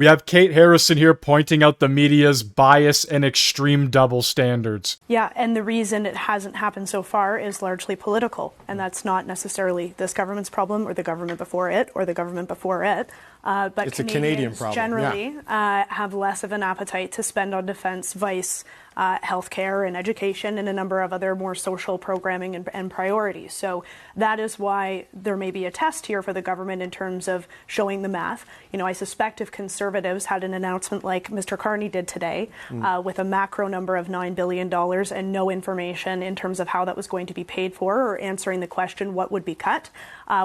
We have Kate Harrison here pointing out the media's bias and extreme double standards. Yeah, and the reason it hasn't happened so far is largely political, and that's not necessarily this government's problem or the government before it or the government before it. But it's Canadians a Canadian problem. generally have less of an appetite to spend on defense, vice, healthcare and education and a number of other more social programming and priorities. So that is why there may be a test here for the government in terms of showing the math. You know, I suspect if Conservatives had an announcement like Mr. Carney did today with a macro number of $9 billion and no information in terms of how that was going to be paid for or answering the question what would be cut,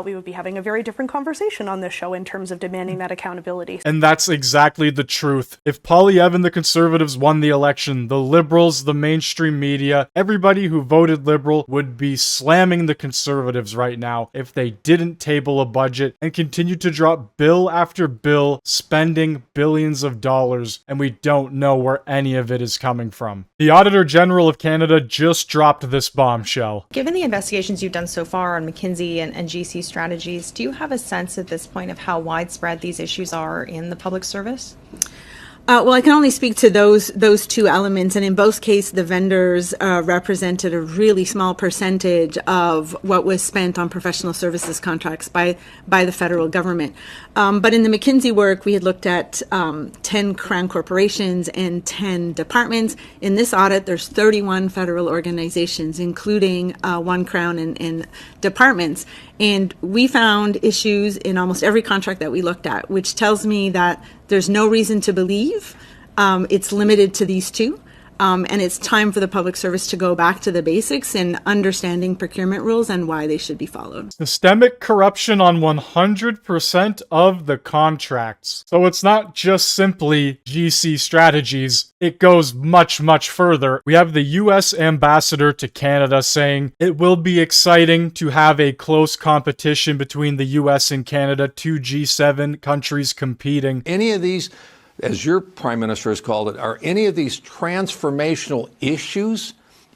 we would be having a very different conversation on this show in terms of demanding that accountability. And that's exactly the truth. If Poilievre and the Conservatives won the election, the Liberals, the mainstream media, everybody who voted Liberal would be slamming the Conservatives right now if they didn't table a budget and continue to drop bill after bill, spending billions of dollars, and we don't know where any of it is coming from. The Auditor General of Canada just dropped this bombshell. Given the investigations you've done so far on McKinsey and GC strategies, do you have a sense at this point of how widespread these issues are in the public service? Well, I can only speak to those two elements, and in both cases, the vendors represented a really small percentage of what was spent on professional services contracts by the federal government. But in the McKinsey work, we had looked at 10 Crown corporations and 10 departments. In this audit, there's 31 federal organizations, including one Crown and departments. And we found issues in almost every contract that we looked at, which tells me that there's no reason to believe it's limited to these two. And it's time for the public service to go back to the basics and understanding procurement rules and why they should be followed. Systemic corruption on 100% of the contracts. So it's not just simply GC strategies. It goes much, much further. We have the US ambassador to Canada saying it will be exciting to have a close competition between the US and Canada, two G7 countries competing. Any of these, as your prime minister has called it, are any of these transformational issues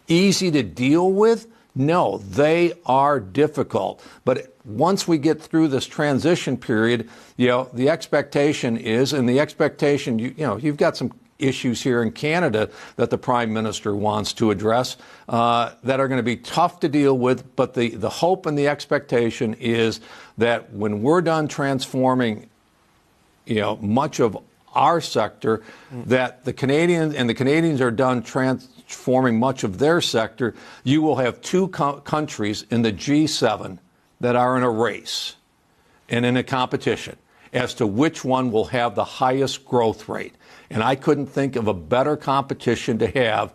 easy to deal with? No, they are difficult. But once we get through this transition period, the expectation is, and the expectation, you've got some issues here in Canada that the prime minister wants to address that are going to be tough to deal with. But the hope and the expectation is that when we're done transforming, much of our sector, that the Canadians are done transforming much of their sector, you will have two countries in the G7 that are in a race and in a competition as to which one will have the highest growth rate. And I couldn't think of a better competition to have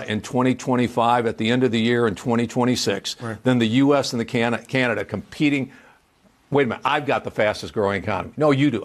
in 2025 at the end of the year in 2026 than the U.S. and the Canada competing. Wait a minute, I've got the fastest growing economy. No, you do.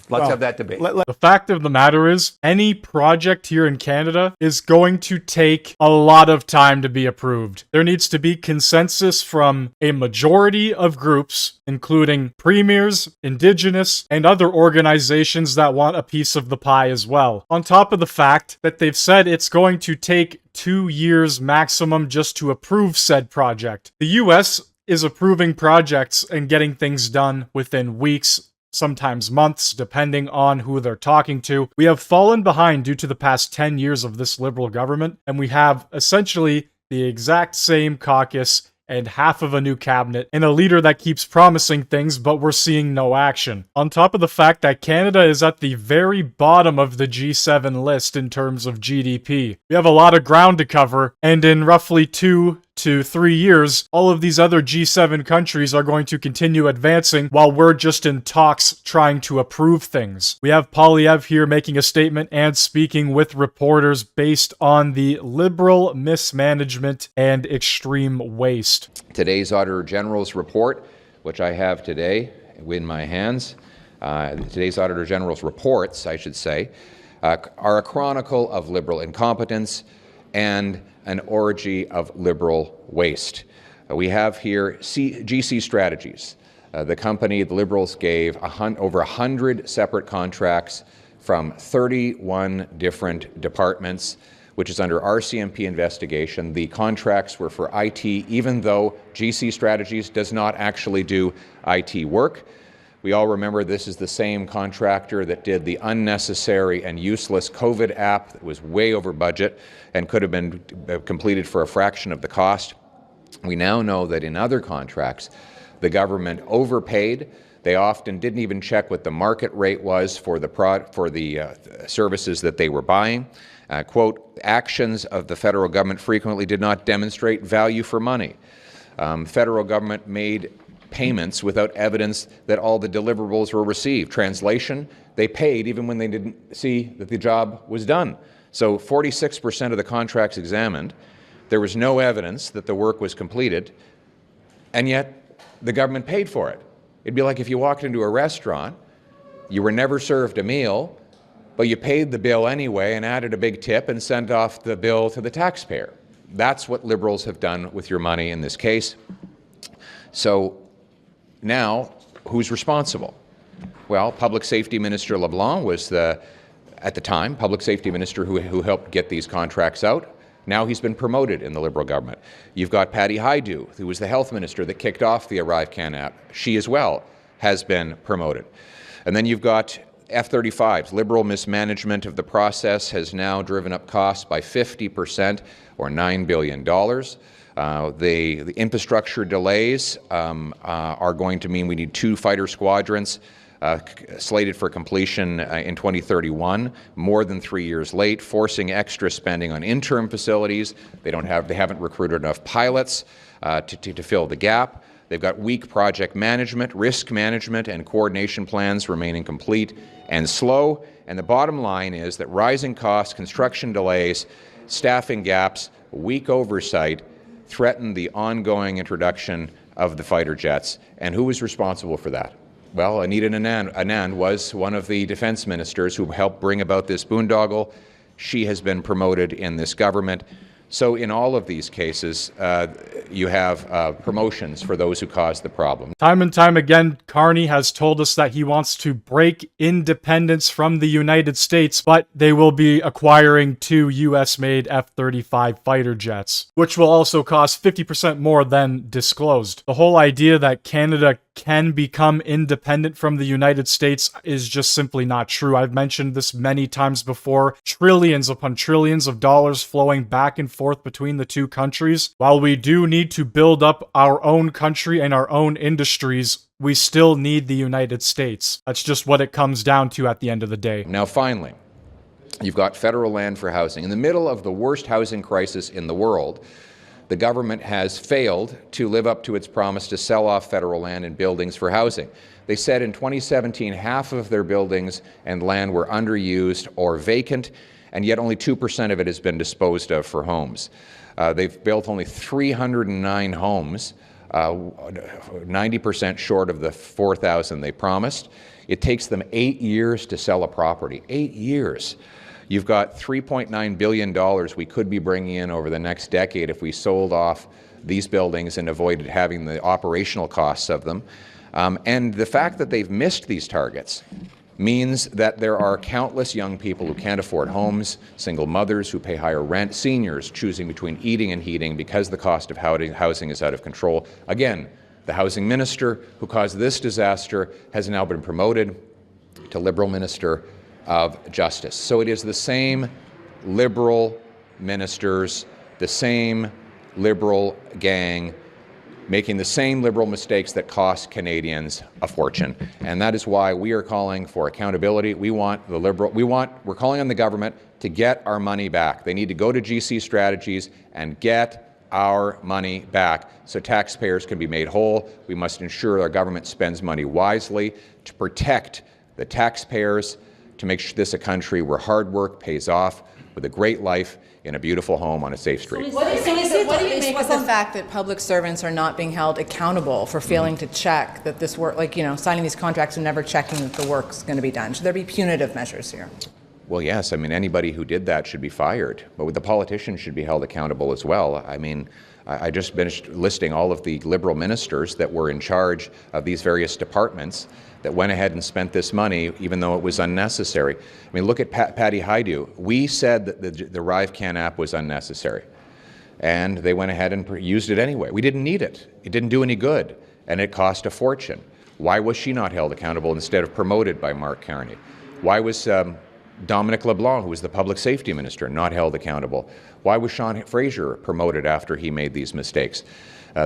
Let's have that debate. The fact of the matter is, any project here in Canada is going to take a lot of time to be approved. There needs to be consensus from a majority of groups, including premiers, Indigenous, and other organizations that want a piece of the pie as well. On top of the fact that they've said it's going to take 2 years maximum just to approve said project. The US is approving projects and getting things done within weeks, sometimes months, depending on who they're talking to. We have fallen behind due to the past 10 years of this Liberal government, and we have essentially the exact same caucus and half of a new cabinet, and a leader that keeps promising things, but we're seeing no action. On top of the fact that Canada is at the very bottom of the G7 list in terms of GDP. We have a lot of ground to cover, and in roughly 2 to 3 years, all of these other G7 countries are going to continue advancing while we're just in talks trying to approve things. We have Poilievre here making a statement and speaking with reporters based on the Liberal mismanagement and extreme waste. Today's Auditor General's report, which I have today in my hands, today's Auditor General's reports, I should say, are a chronicle of Liberal incompetence and an orgy of Liberal waste. We have here GC Strategies. The company, the Liberals gave over 100 separate contracts from 31 different departments, which is under RCMP investigation. The contracts were for IT, even though GC Strategies does not actually do IT work. We all remember this is the same contractor that did the unnecessary and useless COVID app that was way over budget and could have been completed for a fraction of the cost. We now know that in other contracts, the government overpaid. They often didn't even check what the market rate was for the services that they were buying. Quote, actions of the federal government frequently did not demonstrate value for money. Federal government made payments without evidence that all the deliverables were received. Translation, they paid even when they didn't see that the job was done. So 46% of the contracts examined, there was no evidence that the work was completed, and yet the government paid for it. It'd be like if you walked into a restaurant, you were never served a meal, but you paid the bill anyway and added a big tip and sent off the bill to the taxpayer. That's what Liberals have done with your money in this case. So now, who's responsible? Well, Public Safety Minister LeBlanc was at the time, Public Safety Minister who helped get these contracts out. Now he's been promoted in the Liberal government. You've got Patty Hajdu, who was the Health Minister that kicked off the ArriveCan app. She as well has been promoted. And then you've got F-35s. Liberal mismanagement of the process has now driven up costs by 50%, or $9 billion. The infrastructure delays are going to mean we need 2 fighter squadrons slated for completion in 2031, more than 3 years late, forcing extra spending on interim facilities. They haven't recruited enough pilots to fill the gap. They've got weak project management, risk management, and coordination plans remain incomplete and slow. And the bottom line is that rising costs, construction delays, staffing gaps, weak oversight threaten the ongoing introduction of the fighter jets. And who was responsible for that? Well, Anita Anand was one of the defense ministers who helped bring about this boondoggle. She has been promoted in this government. So in all of these cases, you have promotions for those who caused the problem. Time and time again, Carney has told us that he wants to break independence from the United States, but they will be acquiring 2 US-made F-35 fighter jets, which will also cost 50% more than disclosed. The whole idea that Canada can become independent from the United States is just simply not true. I've mentioned this many times before. Trillions upon trillions of dollars flowing back and forth between the two countries. While we do need to build up our own country and our own industries, we still need the United States. That's just what it comes down to at the end of the day. Now finally, you've got federal land for housing. In the middle of the worst housing crisis in the world, the government has failed to live up to its promise to sell off federal land and buildings for housing. They said in 2017 half of their buildings and land were underused or vacant, and yet only 2% of it has been disposed of for homes. They've built only 309 homes, 90% short of the 4,000 they promised. It takes them 8 years to sell a property. 8 years. You've got $3.9 billion we could be bringing in over the next decade if we sold off these buildings and avoided having the operational costs of them. And the fact that they've missed these targets means that there are countless young people who can't afford homes, single mothers who pay higher rent, seniors choosing between eating and heating because the cost of housing is out of control. Again, the housing minister who caused this disaster has now been promoted to Liberal Minister of Justice. So it is the same Liberal ministers, the same Liberal gang, making the same Liberal mistakes that cost Canadians a fortune. And that is why we are calling for accountability. We're calling on the government to get our money back. They need to go to GC Strategies and get our money back so taxpayers can be made whole. We must ensure our government spends money wisely to protect the taxpayers, to make sure this is a country where hard work pays off with a great life in a beautiful home on a safe street. What do you make of the fact that public servants are not being held accountable for failing to check that this work, signing these contracts and never checking that the work's going to be done? Should there be punitive measures here? Well, yes. I mean, anybody who did that should be fired, but the politicians should be held accountable as well. I mean, I just finished listing all of the Liberal ministers that were in charge of these various departments that went ahead and spent this money even though it was unnecessary. I mean, look at Patty Hajdu. We said that the ArriveCan app was unnecessary, and they went ahead and used it anyway. We didn't need it. It didn't do any good, and it cost a fortune. Why was she not held accountable instead of promoted by Mark Carney? Why was Dominic LeBlanc, who was the public safety minister, not held accountable? Why was Sean Fraser promoted after he made these mistakes?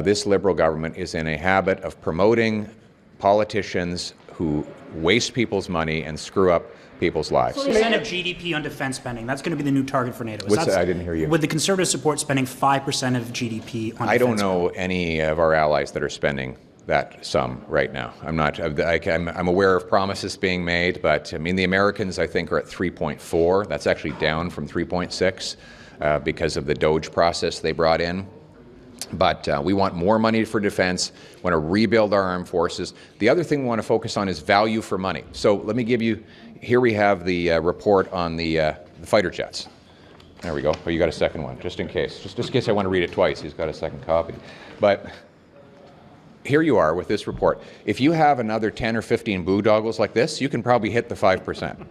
This Liberal government is in a habit of promoting politicians who waste people's money and screw up people's lives. 5% of GDP on defense spending. That's going to be the new target for NATO. What's that? I didn't hear you. With the Conservative support spending 5% of GDP on defense. I don't know any of our allies that are spending that sum right now. I'm aware of promises being made, but I mean the Americans I think are at 3.4. That's actually down from 3.6 because of the DOGE process they brought in. But we want more money for defense, want to rebuild our armed forces. The other thing we want to focus on is value for money. So let me give you, here we have the report on the fighter jets. There we go. Oh, you got a second one, just in case. Just in case I want to read it twice, he's got a second copy. But here you are with this report. If you have another 10 or 15 boondoggles like this, you can probably hit the 5%.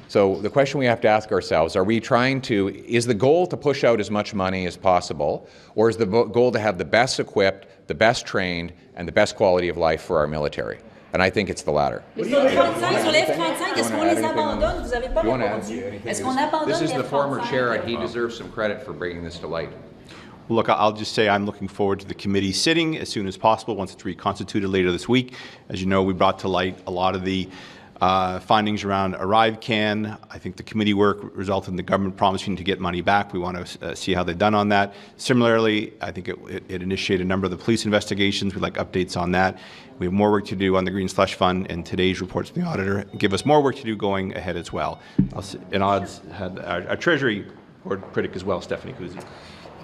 So the question we have to ask ourselves, is the goal to push out as much money as possible, or is the goal to have the best equipped, the best trained, and the best quality of life for our military? And I think it's the latter. This is the former chair, and he deserves some credit for bringing this to light. Look, I'll just say I'm looking forward to the committee sitting as soon as possible once it's reconstituted later this week. As you know, we brought to light a lot of the findings around ArriveCAN. I think the committee work resulted in the government promising to get money back. We want to see how they've done on that. Similarly, I think it initiated a number of the police investigations. We'd like updates on that. We have more work to do on the Green Slush Fund, and today's reports from the Auditor give us more work to do going ahead as well. And I'll had our Treasury Board critic as well, Stephanie Kuzi.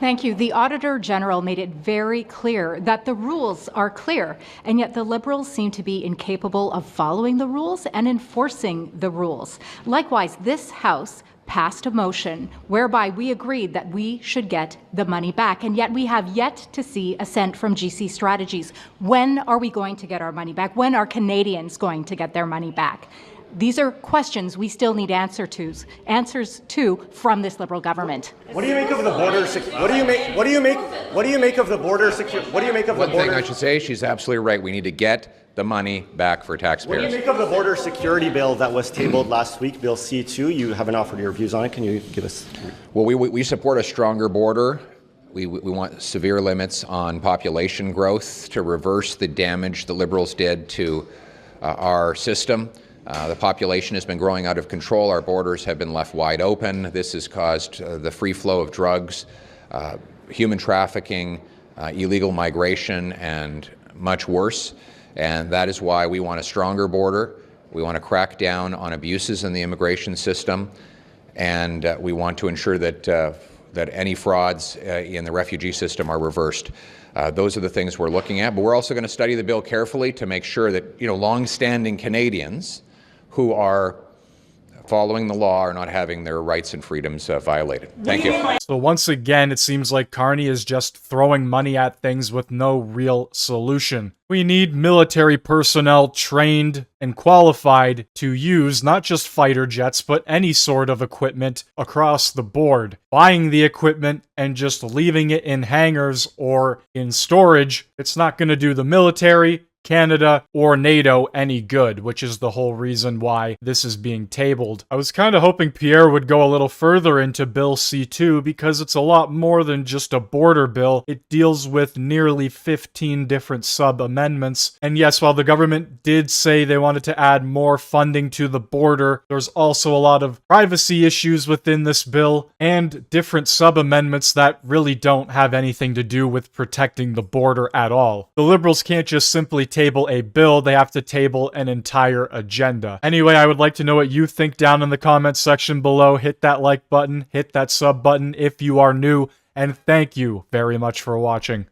Thank you. The Auditor General made it very clear that the rules are clear, and yet the Liberals seem to be incapable of following the rules and enforcing the rules. Likewise, this House passed a motion whereby we agreed that we should get the money back, and yet we have yet to see a cent from GC Strategies. When are we going to get our money back? When are Canadians going to get their money back? These are questions we still need answers to from this Liberal government. What do you make of the border? What do you make of the border security? What do you make of the border? One thing I should say, she's absolutely right. We need to get the money back for taxpayers. What do you make of the border security bill that was tabled last week, Bill C2? You haven't offered your views on it. Can you give us? Well, we support a stronger border. We want severe limits on population growth to reverse the damage the Liberals did to our system. The population has been growing out of control. Our borders have been left wide open. This has caused the free flow of drugs, human trafficking, illegal migration, and much worse. And that is why we want a stronger border. We want to crack down on abuses in the immigration system, and we want to ensure that that any frauds in the refugee system are reversed. Those are the things we're looking at. But we're also going to study the bill carefully to make sure that long-standing Canadians who are following the law are not having their rights and freedoms violated. Thank you. So once again, it seems like Carney is just throwing money at things with no real solution. We need military personnel trained and qualified to use not just fighter jets, but any sort of equipment across the board. Buying the equipment and just leaving it in hangars or in storage, it's not going to do the military, Canada, or NATO any good, which is the whole reason why this is being tabled. I was kind of hoping Pierre would go a little further into Bill C2 because it's a lot more than just a border bill. It deals with nearly 15 different sub-amendments. And yes, while the government did say they wanted to add more funding to the border, there's also a lot of privacy issues within this bill and different sub-amendments that really don't have anything to do with protecting the border at all. The Liberals can't just simply table a bill, they have to table an entire agenda. Anyway, I would like to know what you think down in the comments section below. Hit that like button, hit that sub button if you are new, and thank you very much for watching.